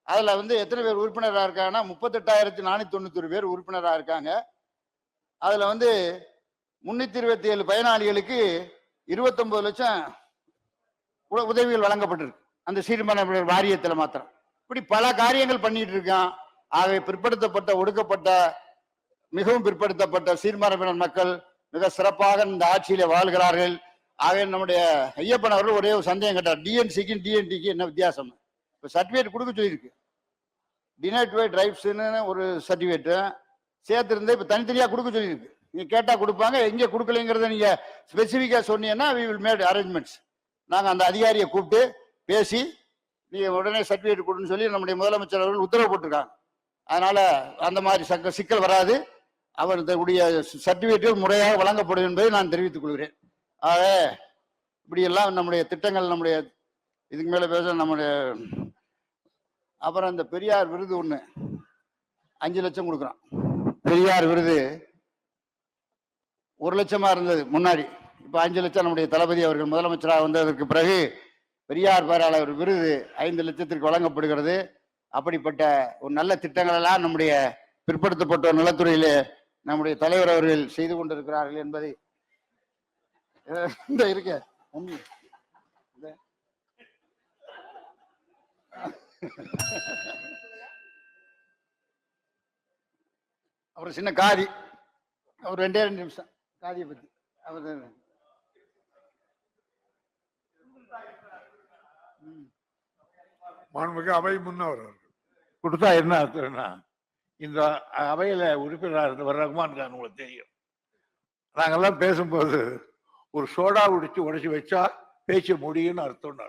S1: அதுல வந்து எத்தனை பேர் உறுப்பினராக இருக்காங்கன்னா 38,491 பேர் உறுப்பினராக இருக்காங்க. அதுல வந்து 327 பயனாளிகளுக்கு 29 லட்சம் உதவிகள் வழங்கப்பட்டிருக்கு அந்த சீர்மரபினர் வாரியத்தில் மாத்திரம். இப்படி பல காரியங்கள் பண்ணிட்டு இருக்கான். ஆகவே பிற்படுத்தப்பட்ட, ஒடுக்கப்பட்ட, மிகவும் பிற்படுத்தப்பட்ட சீர்மரபினர் மக்கள் மிக சிறப்பாக இந்த ஆட்சியில வாழ்கிறார்கள். ஆகவே நம்முடைய ஐயப்பன் அவர்கள் ஒரே ஒரு சந்தேகம் கேட்டார், டிஎன்சிக்கு டிஎன்டிக்கு என்ன வித்தியாசம்? இப்போ சர்டிஃபிகேட் கொடுக்க சொல்லியிருக்கு. டினைட்வைட் ரைட்ஸ்ன்னு ஒரு சர்டிஃபிகேட்டு சேர்த்துருந்தா இப்போ தனித்தனியாக கொடுக்க சொல்லியிருக்கு. நீங்கள் கேட்டால் கொடுப்பாங்க, எங்கே கொடுக்கலைங்கிறத நீங்கள் ஸ்பெசிஃபிக்காக சொன்னீங்கன்னா வி வில் மேட் அரேஞ்ச்மெண்ட்ஸ். நாங்கள் அந்த அதிகாரியை கூப்பிட்டு பேசி நீங்கள் உடனே சர்டிஃபிகேட் கொடுன்னு சொல்லி நம்முடைய முதலமைச்சர் அவர்கள் உத்தரவு போட்டிருக்காங்க. அதனால அந்த மாதிரி சிக்கல் வராது. அவருடைய சர்டிஃபிகேட்டுகள் முறையாக வழங்கப்படும் என்பதை நான் தெரிவித்துக் கொள்கிறேன். ஆக இப்படியெல்லாம் நம்முடைய திட்டங்கள், நம்முடைய இதுக்கு மேலே பேச நம்முடைய. அப்புறம் இந்த பெரியார் விருது ஒன்று 5 லட்சம் கொடுக்குறோம். பெரியார் விருது 1 லட்சமா இருந்தது முன்னாடி, இப்போ 5 லட்சம். நம்முடைய தளபதி அவர்கள் முதலமைச்சராக வந்ததற்கு பிறகு பெரியார் பேராளர் விருது 5 லட்சத்திற்கு வழங்கப்படுகிறது. அப்படிப்பட்ட ஒரு நல்ல திட்டங்கள் எல்லாம் நம்முடைய பிற்படுத்தப்பட்ட நலத்துறையிலே நம்முடைய தலைவர் அவர்கள் செய்து கொண்டிருக்கிறார்கள் என்பதை இந்த இருக்க. அப்புறம் சின்ன காதி, அவர் 2 நிமிஷம் காதியை பத்தி. அவர்
S2: மாண்புமிகு அவை முன்னவர்
S3: கொடுத்தா என்ன அர்த்தம்னா, இந்த அவையில உறுப்பினராக இருந்தவர் ரகுமான் கான் உங்களுக்கு தெரியும். நாங்கெல்லாம் பேசும்போது ஒரு சோடா உடைச்சு வச்சா பேச்சு முடியும்னு அர்த்தம்.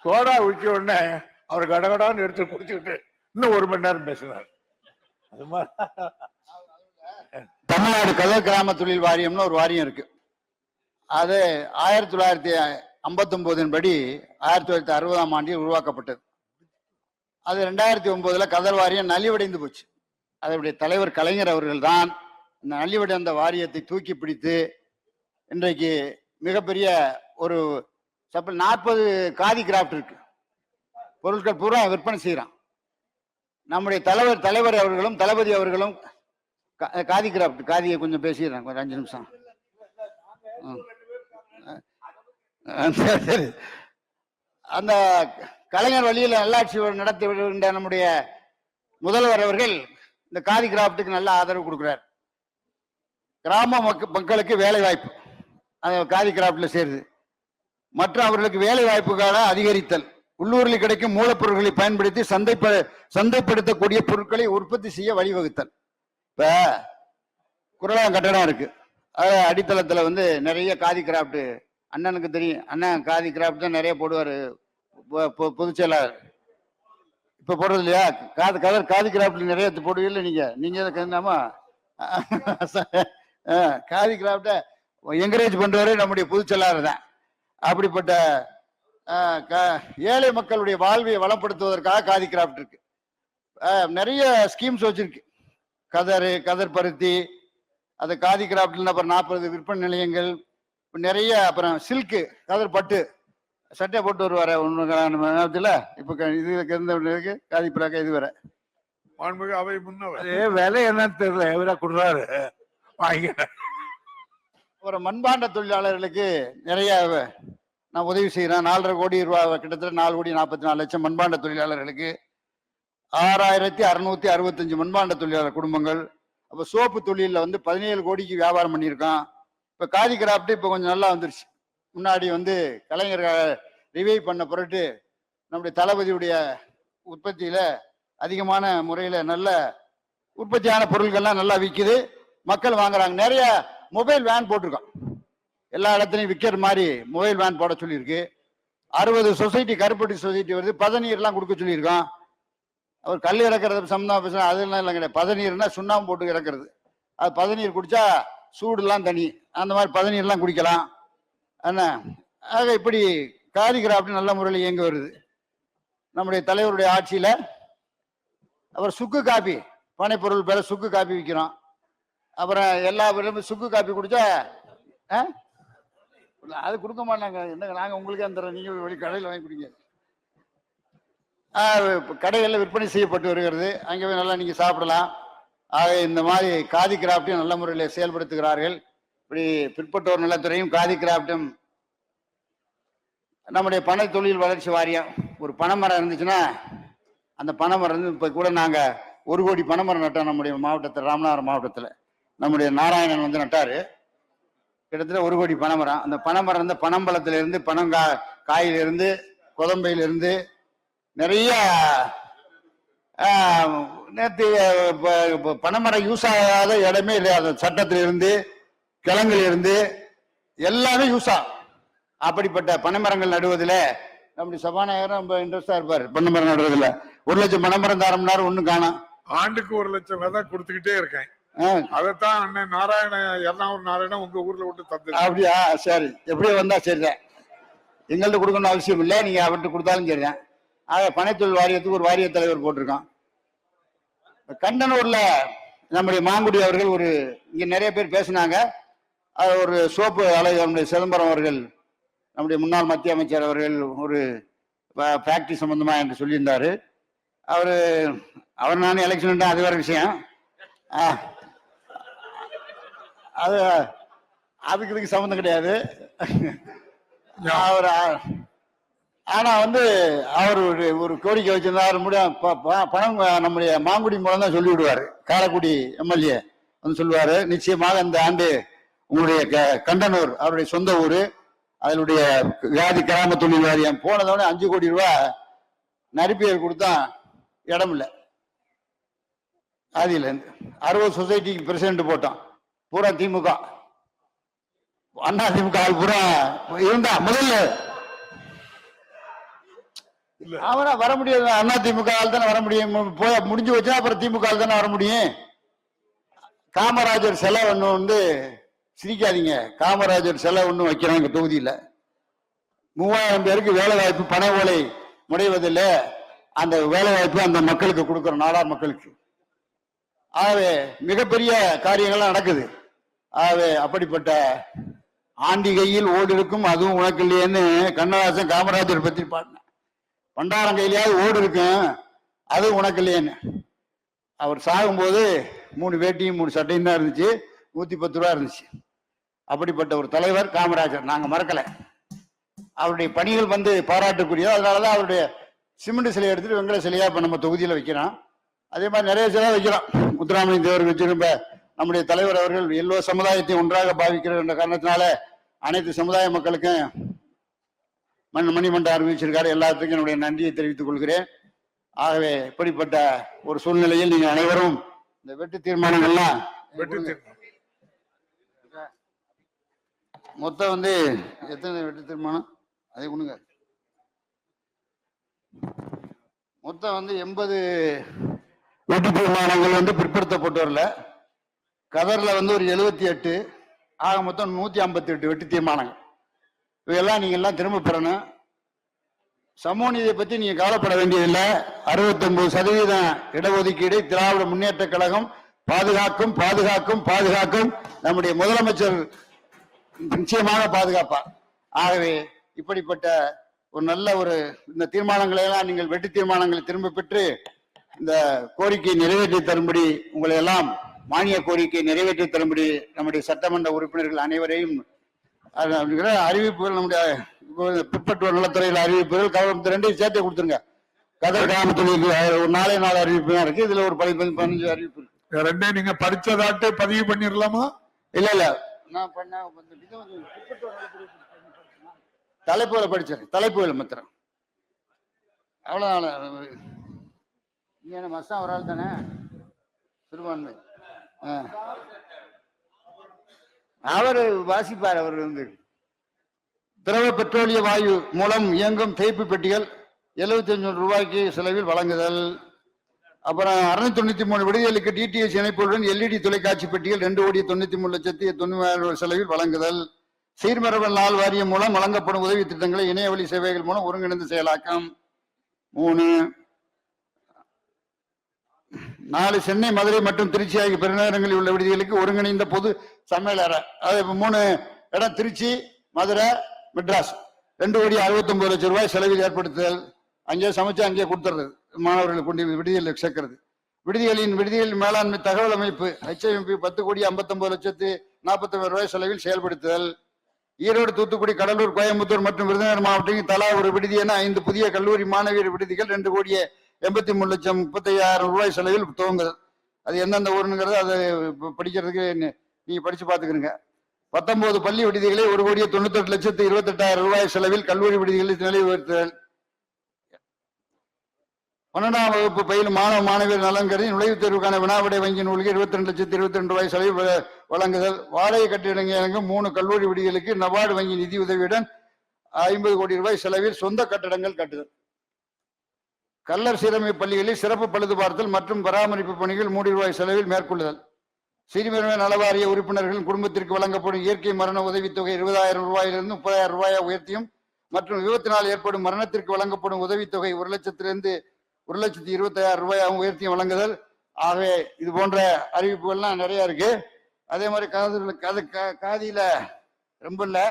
S3: சோடா உடிச்ச உடனே அவர் கடகடான்னு எடுத்து குடிச்சுக்கிட்டு இன்னும் 1 மணி நேரம் பேசினார். அது மாதிரி
S1: தமிழ்நாடு கதர் கிராம தொழில் வாரியம்னு ஒரு வாரியம் இருக்கு. அது 1959 படி 1960ஆம் ஆண்டில் உருவாக்கப்பட்டது. அது 2009 கதர் வாரியம் நலிவடைந்து போச்சு. அதனுடைய தலைவர் கலைஞர் அவர்கள் தான் இந்த நலிவடைந்த வாரியத்தை தூக்கி பிடித்து இன்றைக்கு மிகப்பெரிய ஒரு 40 காதி கிராஃப்ட் இருக்கு, பொருட்கள் பூரா விற்பனை செய்யறான். நம்முடைய தலைவர் அவர்களும் தளபதி அவர்களும் காதி கிராஃப்ட், காதியை கொஞ்சம் பேசிடுறாங்க, ஒரு 5 நிமிஷம். அந்த கலைஞர் வழியில் நல்லாட்சி நடத்தி வருகின்ற நம்முடைய முதல்வர் அவர்கள் இந்த காதி கிராஃப்ட்டுக்கு நல்ல ஆதரவு கொடுக்கிறார். கிராம மக்களுக்கு வேலை வாய்ப்பு அந்த காதி கிராஃப்ட்ல சேருது. மற்ற அவர்களுக்கு வேலை வாய்ப்புகளை அதிகரித்தல், உள்ளூரில் கிடைக்கும் மூலப்பொருட்களை பயன்படுத்தி சந்தைப்படுத்தக்கூடிய பொருட்களை உற்பத்தி செய்ய வழிவகுத்தல். இப்ப குரலாம் கட்டடம் இருக்கு, அது அடித்தளத்துல வந்து நிறைய காதி கிராஃப்ட், அண்ணனுக்கு தெரியும், அண்ணன் காதி கிராஃப்ட் தான் நிறைய போடுவாரு பொதுச் செயலாளர். இப்ப போடுறது இல்லையா காதி கிராஃப்ட் நிறைய போடுவீங்க நீங்க கருந்தாமா காதி கிராஃப்ட என்கரேஜ் பண்றவரே நம்முடைய பொதுச் செயலாளர் தான். அப்படிப்பட்ட ஏழை மக்களுடைய வாழ்வை வளப்படுத்துவதற்காக காதி கிராஃப்ட் இருக்கு. நிறைய ஸ்கீம்ஸ் வச்சிருக்கு. கதர் பருத்தி, அது காதி கிராஃப்ட்ல அப்புறம் 40 விற்பனை நிலையங்கள் நிறைய. அப்புறம் சில்க்கு, கதர் பட்டு சட்டை போட்டு வருவார ஒண்ணு. இப்ப இது இருக்கு காதி பிளாக்க இது வர.
S2: மாண்புமிகு அவை முன்னவர்.
S3: விலை என்னன்னு தெரியல, எவரா கொடுறாரு வாங்க.
S1: ஒரு மண்பாண்ட தொழிலாளர்களுக்கு நிறைய நான் உதவி செய்கிறேன். 4.5 கோடி ரூபாய், கிட்டத்தட்ட 4,44,00,000 மண்பாண்ட தொழிலாளர்களுக்கு 6,665 மண்பாண்ட தொழிலாளர் குடும்பங்கள். அப்போ சோப்பு தொழிலில் வந்து 17 கோடிக்கு வியாபாரம் பண்ணியிருக்கோம். இப்போ காதி கிராஃப்ட் இப்போ கொஞ்சம் நல்லா வந்துருச்சு. முன்னாடி வந்து கலைஞர் ரிவைவ் பண்ண பொருட்டு நம்முடைய தளபதியுடைய உற்பத்தியில் அதிகமான முறையில் நல்ல உற்பத்தியான பொருட்கள்லாம் நல்லா விற்குது, மக்கள் வாங்குறாங்க. நிறைய மொபைல் வேன் போட்டிருக்கோம், எல்லா இடத்துலையும் விற்கிற மாதிரி மொபைல் வேன் போட சொல்லியிருக்கு. 60 சொசைட்டி, கருப்பட்டி சொசைட்டி வருது, பதநீர்லாம் கொடுக்க சொல்லியிருக்கோம். அவர் கல் இறக்குறது சம்பந்தம் பேசுகிறேன், அதெல்லாம் இல்லை கிடையாது. பதநீர்னா சுண்ணாம்பு போட்டு இறக்குறது, அது பதநீர் குடிச்சா சூடுலாம் தனி, அந்த மாதிரி பதநீர்லாம் குடிக்கலாம் என்ன. ஆக இப்படி காதி கிராஃப்ட் நல்ல முறையில் இயங்க வருது. நம்முடைய தலைவருடைய ஆட்சியில் அப்புறம் சுக்கு காப்பி, பனைப்பொருள் பேர சுக்கு காப்பி விற்கிறோம். அப்புறம் எல்லா பேரும் சுக்கு காப்பி குடிச்சா அது கொடுக்க மாட்டாங்க. என்ன, நாங்கள் உங்களுக்கு அந்த நீங்கள் வெளி கடையில் வாங்கி குடிங்க. கடைகளில் விற்பனை செய்யப்பட்டு வருகிறது, அங்கே போய் நல்லா நீங்கள் சாப்பிடலாம். ஆக இந்த மாதிரி காதி கிராஃப்டையும் நல்ல முறையில் செயல்படுத்துகிறார்கள். இப்படி பிற்பட்டோர் நலத்துறையும் காதி கிராஃப்டும். நம்முடைய பனை தொழில் வளர்ச்சி வாரியம், ஒரு பனைமரம் இருந்துச்சுன்னா அந்த பனைமரம் வந்து இப்போ கூட நாங்கள் 1 கோடி பனைமரம் நட்டோம் நம்முடைய மாவட்டத்தில், ராமநாதபுரம் மாவட்டத்தில். நம்முடைய நாராயணன் வந்து நட்டாரு, கிட்டத்தட்ட 1 கோடி பனைமரம். அந்த பனைமரம் வந்து பனம்பழத்திலிருந்து, காயிலிருந்து, கொதம்பையிலிருந்து நிறைய நேற்று பனைமரம் யூஸ் ஆகாத இடமே இல்லை. அந்த சட்டத்திலிருந்து, கிழங்கிலிருந்து எல்லாமே யூஸ் ஆகும். அப்படிப்பட்ட பனைமரங்கள் நடுவதில் நம்முடைய சபாநாயகர் ரொம்ப இன்ட்ரெஸ்டா இருப்பார். பனைமரம் நடுவதில் 1 லட்சம் பனைமரம் தரம்னாரு, ஒன்றும் காணும்.
S2: ஆண்டுக்கு 1 லட்சம் தான் கொடுத்துக்கிட்டே இருக்கேன். அதைத்தான் அண்ணன் நாராயணன் உங்க ஊர்ல விட்டு தந்து. அப்படியா?
S1: சரி, எப்படியோ வந்தா சரிதான். எங்கள்கிட்ட கொடுக்கணும் அவசியம் இல்லை, நீங்க அவர்கிட்ட கொடுத்தாலும் சரிதான். ஆக பனைத்தொழில் வாரியத்துக்கு ஒரு வாரிய தலைவர் போட்டிருக்கான். கண்டனூர்ல நம்முடைய மாங்குடி அவர்கள் இங்க நிறைய பேர் பேசினாங்க. அது ஒரு சோப்பு ஆலை, நம்முடைய சிதம்பரம் அவர்கள், நம்முடைய முன்னாள் மத்திய அமைச்சர் அவர்கள் ஒரு ஃபேக்டரி சம்பந்தமா என்று சொல்லியிருந்தாரு. அவர் நானும் எலெக்ஷன், அது வேற விஷயம். அது அதுக்கு இதுக்கு சம்மந்தம் கிடையாது. அவர் ஆனா வந்து அவர் ஒரு கோரிக்கை வச்சிருந்தாரு, பணம் நம்முடைய மாங்குடி மூலம் தான் சொல்லி விடுவாரு. காரைக்குடி எம்எல்ஏ வந்து சொல்லுவாரு, நிச்சயமாக இந்த ஆண்டு உங்களுடைய கண்டனூர் அவருடைய சொந்த ஊரு, அதனுடைய வியாதி கிராம தொழில் வாரியம் போனதோட 5 கோடி ரூபாய் நரிப்பேர் கொடுத்தா இடம் இல்லை. ஆதியில 60 சொசைட்டிக்கு பிரசிடண்ட் போட்டோம், பூரா திமுக, அண்ணா திமுக பூரா இருந்தா. முதல்ல அவனா வர முடியாது, அண்ணா திமுக தானே வர முடியும். முடிஞ்சு வச்சா அப்புறம் திமுக தானே வர முடியும். காமராஜர் சிலை ஒண்ணு வந்து சிரிக்காதீங்க, காமராஜர் சிலை ஒண்ணு வைக்கிறோம் எங்க தொகுதியில. 3000 பேருக்கு வேலை வாய்ப்பு, பண ஓலை முடைவதில்லை. அந்த வேலை வாய்ப்பு அந்த மக்களுக்கு கொடுக்கிறோம், நாடார் மக்களுக்கு. ஆகவே மிகப்பெரிய காரியங்கள்லாம் நடக்குது. ஆகவே அப்படிப்பட்ட ஆண்டிகையில் ஓடு இருக்கும் அதுவும் உனக்கு இல்லையேன்னு கண்ணதாசன் காமராஜர் பற்றி பாடின. பண்டாரங்கையிலேயாவது ஓடு இருக்கும் அது உனக்கு இல்லையேன்னு. அவர் சாகும்போது 3 வேட்டியும் 3 சட்டையும் தான் இருந்துச்சு, 110 ரூபா இருந்துச்சு. அப்படிப்பட்ட ஒரு தலைவர் காமராஜர், நாங்க மறக்கல. அவருடைய பணிகள் வந்து பாராட்டுக்குரியது. அதனாலதான் அவருடைய சிமெண்ட் சிலையை எடுத்துட்டு வெங்கல சிலையா இப்ப நம்ம தொகுதியில வைக்கிறோம். அதே மாதிரி நிறைய சிலை வைக்கிறோம். முத்துராமலிங்க தேவர் வச்சிருந்த நம்முடைய தலைவர் அவர்கள் எல்லோ சமுதாயத்தை ஒன்றாக பாவிக்கிற என்ற காரணத்தினால அனைத்து சமுதாய மக்களுக்கும் மணிமண்டபம் அறிவிச்சிருக்காரு. எல்லாத்துக்கும் என்னுடைய நன்றியை தெரிவித்துக் கொள்கிறேன். ஆகவே இப்படிப்பட்ட ஒரு சூழ்நிலையில் நீங்க அனைவரும் இந்த வெட்டு தீர்மானங்கள்லாம் மொத்தம் வந்து எத்தனை வெட்டு தீர்மானம் அதை கொடுங்க. மொத்தம் வந்து 80 வெட்டு தீர்மானங்கள் வந்து பிற்படுத்தப்பட்டவர்ல, கதர்ல வந்து ஒரு 78, ஆக மொத்தம் 158 வெட்டு தீர்மானங்கள். இவையெல்லாம் நீங்க எல்லாம் திரும்ப பெறணும். சமூக நீதியை பத்தி நீங்க கவலைப்பட வேண்டியதில்லை. 69% இடஒதுக்கீடு திராவிட முன்னேற்ற கழகம் பாதுகாக்கும் பாதுகாக்கும் பாதுகாக்கும். நம்முடைய முதலமைச்சர் நிச்சயமாக பாதுகாப்பார். ஆகவே இப்படிப்பட்ட ஒரு நல்ல இந்த தீர்மானங்களை எல்லாம் நீங்கள் வெட்டு தீர்மானங்களை திரும்ப பெற்று இந்த கோரிக்கையை நிறைவேற்றி தரும்படி உங்களை எல்லாம் மானிய கோரிக்கையை நிறைவேற்றி தரும்படி நம்முடைய சட்டமன்ற உறுப்பினர்கள் அனைவரையும் அறிவிப்புகள் நம்முடைய பிற்பட்டோர் நலத்துறையில் அறிவிப்புகள் கவர்மெண்ட் ரெண்டையும் சேர்த்தே கொடுத்துருங்க. கதர் கிராமத்தில் ஒரு நாளே நாள் அறிவிப்பு தான் இருக்கு. இதுல ஒரு 15 அறிவிப்பு இருக்கு.
S2: ரெண்டையும் நீங்க படிச்சதாட்டு பதிவு பண்ணிடலாமா?
S1: இல்ல நான் பண்ண தலைப்புகளை படிச்சிருக்கேன். தலைப்புகளை மாத்திரம் அவ்வளவுதான். நீங்க மசம் ஒரு ஆள் தானே சிறுபான்மை. அவர் வாசிப்பார். அவர் திரவ பெட்ரோலிய வாயு மூலம் இயங்கும் தேய்ப்பு பெட்டிகள் 75 ரூபாய்க்கு செலவில் வழங்குதல். அப்புறம் 693 விடுதிகளுக்கு டிடிஎச் இணைப்புடன் எல்இடி தொலைக்காட்சி பெட்டிகள் 2,93,90,000 செலவில் வழங்குதல். சீர்மரபல் நாள் வாரியம் மூலம் வழங்கப்படும் உதவி திட்டங்களை இணையவழி சேவைகள் மூலம் ஒருங்கிணைந்து செயலாக்கம். 4 சென்னை, மதுரை மற்றும் திருச்சி ஆகிய பெருநகரங்களில் உள்ள விடுதிகளுக்கு ஒருங்கிணைந்த பொது சமையல் அறை. அது 3 இடம் திருச்சி, மதுரை, மெட்ராஸ். 2,69,00,000 ரூபாய் செலவில் ஏற்படுத்துதல். அங்கே சமைச்சு அங்கே கொடுத்துறது, மாணவர்களுக்கு கொண்டு விடுதிகளில் சேர்க்கிறது. விடுதிகள் மேலாண்மை தகவல் அமைப்பு HMP 10,59,40,000 ரூபாய் செலவில் செயல்படுத்துதல். ஈரோடு, தூத்துக்குடி, கடலூர், கோயம்புத்தூர் மற்றும் விருதுநகர் மாவட்டத்தில் தலா ஒரு விடுதி என 5 புதிய கல்லூரி மாணவியர் விடுதிகள் 2,83,35,000 ரூபாய் செலவில் துவங்குதல். அது எந்தெந்த ஊருங்கிறது அதை படிக்கிறதுக்கு நீங்க படிச்சு பாத்துக்கிறீங்க. 19 பள்ளி விடுதிகளை 1,98,28,000 ரூபாய் செலவில் கல்லூரி விடுதிகளில் நிலை உயர்த்துதல். 12ஆம் வகுப்பு பயிலும் மாணவ மாணவியர் நலன் கருதி நுழைவுத் தேர்வுக்கான வினாவிடை வங்கி நூலுக்கு 22,22,000 ரூபாய் செலவில் வழங்குதல். வாடகை கட்டிடங்கள் 3 கல்லூரி விடுதிகளுக்கு நபார்டு வங்கி நிதி உதவியுடன் 50 கோடி ரூபாய் செலவில் சொந்த கட்டடங்கள் கட்டுதல். கல்லர் சீரமைப்பு பள்ளிகளில் சிறப்பு பழுது பார்த்தல் மற்றும் பராமரிப்பு பணிகள் 3 ரூபாய் செலவில் மேற்கொள்ளுதல். சிறுமியினர் நலவாரிய உறுப்பினர்களின் குடும்பத்திற்கு வழங்கப்படும் இயற்கை மரண உதவித்தொகை 20,000 ரூபாயிலிருந்து 30,000 ரூபாயை உயர்த்தியும் மற்றும் விபத்தினால் ஏற்படும் மரணத்திற்கு வழங்கப்படும் உதவித்தொகை 1,00,000 1,20,000 ரூபாயாகவும் உயர்த்தியும் வழங்குதல். ஆகவே இது போன்ற அறிவிப்புகள்லாம் நிறைய இருக்கு. அதே மாதிரி காதியில ரொம்ப இல்லை,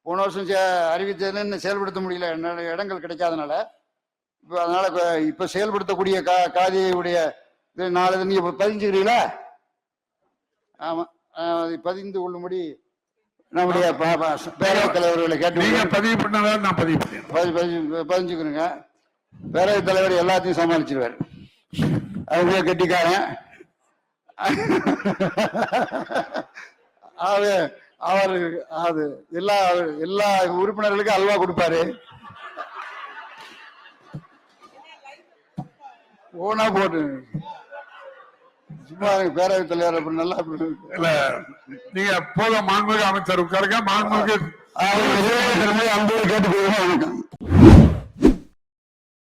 S1: போன வருஷம் அறிவித்ததுன்னு செயல்படுத்த முடியல, இடங்கள் கிடைக்காதனால. இப்போ அதனால இப்ப செயல்படுத்தக்கூடிய காதியுடைய நாலு நீங்க பதிஞ்சுக்கிறீங்களா? ஆமா, பதிந்து கொள்ளும்படி நம்முடைய பேரவைத் தலைவர்களை கேட்டு
S2: பதிவு பண்ண நான்
S1: பதிஞ்சுக்கிறேங்க. பேரவைத் தலைவர் எல்லாத்தையும் சமாளிச்சிருவார். அவங்க கெட்டிக்காரன். அவர் அது எல்லா உறுப்பினர்களுக்கும் அல்வா கொடுப்பாரு. ஓனா போட்டு சும்மா பேரவைத் தலைவர் அப்படி நல்லா
S2: நீங்க போத மாண்புமிகு அமைச்சர் உட்காருங்க. மாண்புமிகு
S1: கேட்டு போயிருவோம்.